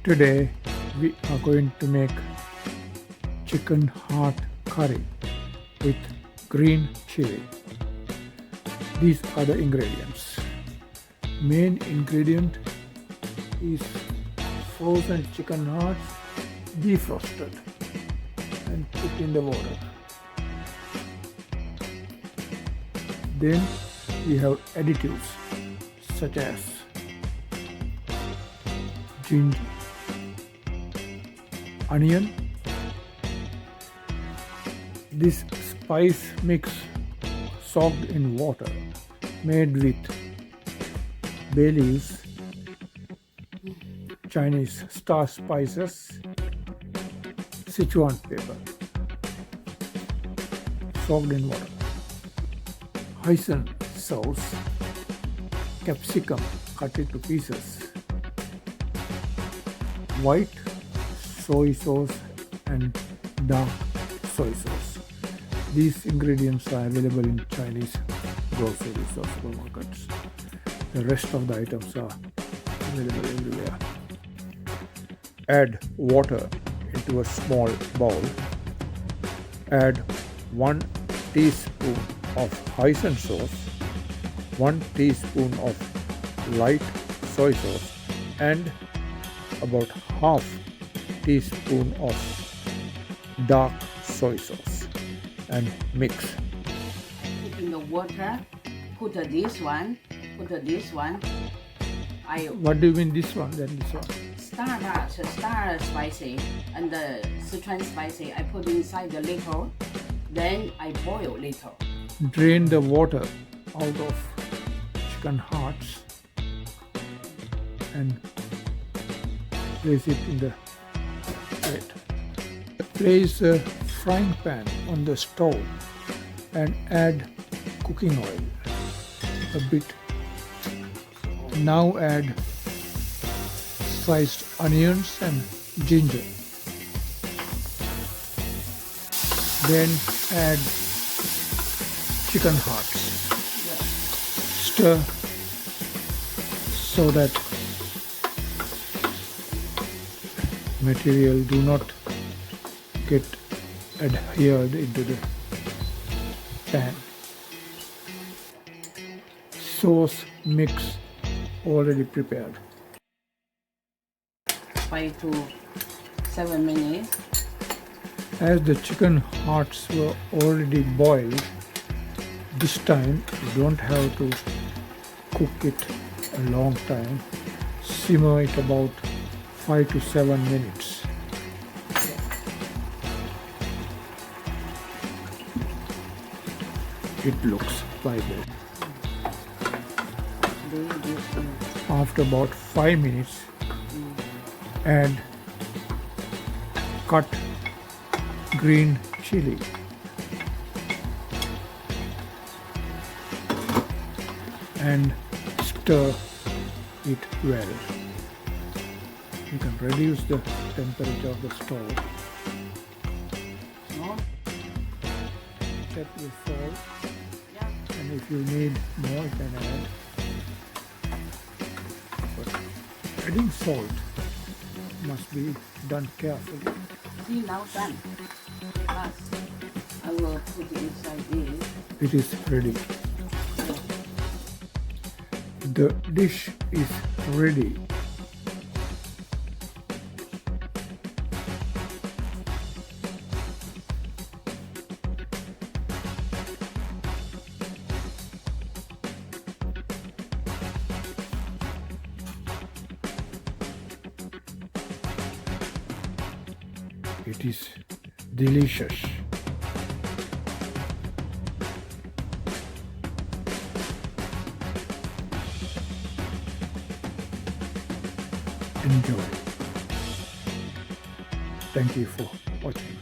Today we are going to make chicken heart curry with green chili. These are the ingredients. Main ingredient is frozen chicken hearts defrosted and put in the water. Then we have additives such as ginger, onion. This spice mix soaked in water made with bay leaves, Chinese star spices, Zichuan pepper, soaked in water, hoisin sauce, capsicum cut into pieces, white soy sauce and dark soy sauce. These ingredients are available in Chinese groceries or supermarkets. The rest of the items are available everywhere. Add water into a small bowl. Add 1 teaspoon of hoisin sauce, 1 teaspoon of light soy sauce and about half teaspoon of dark soy sauce and mix. Put in the water, put this one. What do you mean this one, then this one? Star spicy and the Sichuan spicy. I put inside the little, then I boil little. Drain the water out of chicken hearts and place it in the plate. Place a frying pan on the stove and add cooking oil a bit. Now add sliced onions and ginger. Then add chicken hearts. Stir so that material do not get adhered into the pan. Sauce mix already prepared. 5 to 7 minutes. As the chicken hearts were already boiled, this time you don't have to cook it a long time. Simmer it about 5 to 7 minutes. It looks like that. After about 5 minutes, add cut green chili and stir it well. You can reduce the temperature of the stove. Check with salt, and if you need more, you can add. But adding salt must be done carefully. See, now done. Last, I will put it inside this. It is ready. The dish is ready. It is delicious. Enjoy. Thank you for watching.